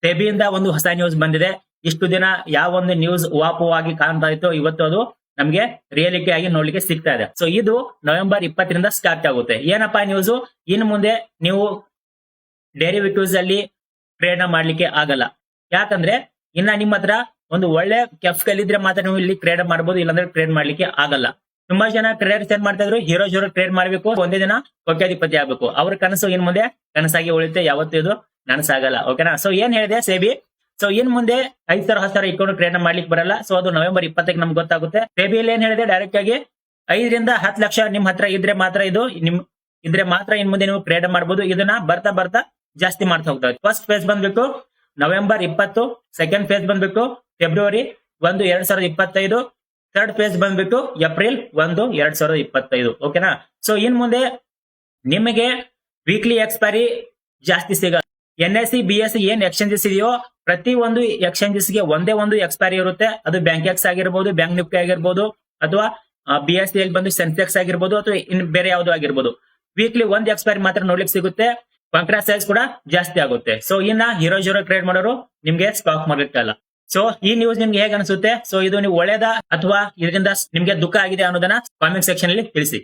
ಸೆಬಿಯಿಂದ ಒಂದು ಹೊಸ ನ್ಯೂಸ್ ಬಂದಿದೆ. ಇಷ್ಟು ದಿನ ಯಾವ ಒಂದು ನ್ಯೂಸ್ ಊಹಾಪೋಹವಾಗಿ ಕಾಣ್ತಾ ಇತ್ತು, ಇವತ್ತು ಅದು ನಮ್ಗೆ ರಿಯಾಲಿಟಿ ಆಗಿ ನೋಡ್ಲಿಕ್ಕೆ ಸಿಗ್ತಾ ಇದೆ. ಸೊ ಇದು ನವೆಂಬರ್ 20ರಿಂದ ಸ್ಟಾರ್ಟ್ ಆಗುತ್ತೆ. ಏನಪ್ಪಾ ನ್ಯೂಸ್, ಇನ್ನು ಮುಂದೆ ನೀವು ಡೆರಿವೇಟಿವ್ಸ್ ಅಲ್ಲಿ ಟ್ರೇಡ್ ಮಾಡ್ಲಿಕ್ಕೆ ಆಗಲ್ಲ. ಯಾಕಂದ್ರೆ ಇನ್ನ ನಿಮ್ಮ ಹತ್ರ ಒಂದು ಒಳ್ಳೆ ಕ್ಯಾಪಿಟಲ್ ಇದ್ರೆ ಮಾತ್ರ ನೀವು ಇಲ್ಲಿ ಟ್ರೇಡ್ ಮಾಡಬಹುದು, ಇಲ್ಲಾಂದ್ರೆ ಟ್ರೇಡ್ ಮಾಡ್ಲಿಕ್ಕೆ ಆಗಲ್ಲ. ತುಂಬಾ ಜನ ಟ್ರೇಡರ್ಸ್ ಏನ್ ಮಾಡ್ತಾ ಇದ್ರು, ಹೀರೋ ಟ್ರೇಡ್ ಮಾಡ್ಬೇಕು, ಒಂದೇ ದಿನ ಕೋಟ್ಯಾಧಿಪತಿ ಆಗ್ಬೇಕು. ಅವ್ರ ಕನಸು ಇನ್ ಮುಂದೆ ಕನಸಾಗಿ ಉಳಿಯುತ್ತೆ, ಯಾವತ್ತೂ ಇದು ನನಸಾಗಲ್ಲ. ಓಕೆನಾ? ಸೊ ಏನ್ ಹೇಳಿದೆ ಸೆಬಿ, ಸೊ ಇನ್ ಮುಂದೆ 5,000 10,000 ಇಟ್ಕೊಂಡು ಟ್ರೇಡ್ ಮಾಡ್ಲಿಕ್ಕೆ ಬರಲ್ಲ. ಸೊ ಅದು ನವೆಂಬರ್ 20ಕ್ಕೆ ನಮ್ಗೆ ಗೊತ್ತಾಗುತ್ತೆ. ಸೆಬಿಯಲ್ಲಿ ಏನ್ ಹೇಳಿದೆ, ಡೈರೆಕ್ಟ್ ಆಗಿ 5ರಿಂದ 10 ಲಕ್ಷ ನಿಮ್ ಹತ್ರ ಇದ್ರೆ ಮಾತ್ರ ಇನ್ ಮುಂದೆ ನೀವು ಟ್ರೇಡ್ ಮಾಡಬಹುದು. ಇದನ್ನ ಬರ್ತಾ ಬರ್ತಾ ಜಾಸ್ತಿ ಮಾಡ್ತಾ ಹೋಗ್ತಾರೆ. ಫಸ್ಟ್ ಫೇಸ್ ಬಂದ್ಬಿಟ್ಟು ನವೆಂಬರ್ 20, ಸೆಕೆಂಡ್ ಫೇಸ್ ಬಂದ್ಬಿಟ್ಟು ಫೆಬ್ರವರಿ 1, 2025, ಥರ್ಡ್ ಫೇಸ್ ಬಂದ್ಬಿಟ್ಟು ಏಪ್ರಿಲ್ 1, 2025. ಓಕೆನಾ? ಸೊ ಇನ್ ಮುಂದೆ ನಿಮಗೆ ವೀಕ್ಲಿ ಎಕ್ಸ್ಪೈರಿ ಜಾಸ್ತಿ ಸಿಗ. NSE BSE ಏನ್ ಎಕ್ಸ್ಚೇಂಜಸ್ ಇದೆಯೋ ಪ್ರತಿ ಒಂದು ಎಕ್ಸ್ಚೇಂಜಸ್ ಗೆ ಒಂದೇ ಒಂದು ಎಕ್ಸ್ಪೈರಿ ಇರುತ್ತೆ. ಅದು ಬ್ಯಾಂಕ್ ಎಕ್ಸ್ ಆಗಿರ್ಬೋದು, ಬ್ಯಾಂಕ್ ನಿಫ್ಟಿ ಆಗಿರ್ಬೋದು, ಅಥವಾ BSE ಅಲ್ಲಿ ಬಂದು ಸೆನ್ಸೆಕ್ಸ್ ಆಗಿರ್ಬೋದು, ಅಥವಾ ಇನ್ ಬೇರೆ ಯಾವ್ದು ಆಗಿರ್ಬೋದು. ವೀಕ್ಲಿ ಒಂದು ಎಕ್ಸ್ಪೈರಿ ಮಾತ್ರ ನೋಡ್ಲಿಕ್ಕೆ ಸಿಗುತ್ತೆ. ಕಾಂಟ್ರಾಕ್ಟ್ ಸೈಜ್ ಕೂಡ ಜಾಸ್ತಿ ಆಗುತ್ತೆ. ಸೊ ಇನ್ನ ಹೀರೋ ಟ್ರೇಡ್ ಮಾಡೋರು ನಿಮ್ಗೆ ಸ್ಟಾಕ್ ಮಾರ್ಕೆಟ್ ಅಲ್ಲ. ಸೊ ಈ ನ್ಯೂಸ್ ನಿಮ್ಗೆ ಹೇಗೆ ಅನಿಸುತ್ತೆ? ಸೊ ಇದು ನೀವು ಒಳ್ಳೇದಾ ಅಥವಾ ಇದರಿಂದ ನಿಮ್ಗೆ ದುಃಖ ಆಗಿದೆ ಅನ್ನೋದನ್ನ ಕಾಮೆಂಟ್ ಸೆಕ್ಷನ್ ಅಲ್ಲಿ ತಿಳಿಸಿ.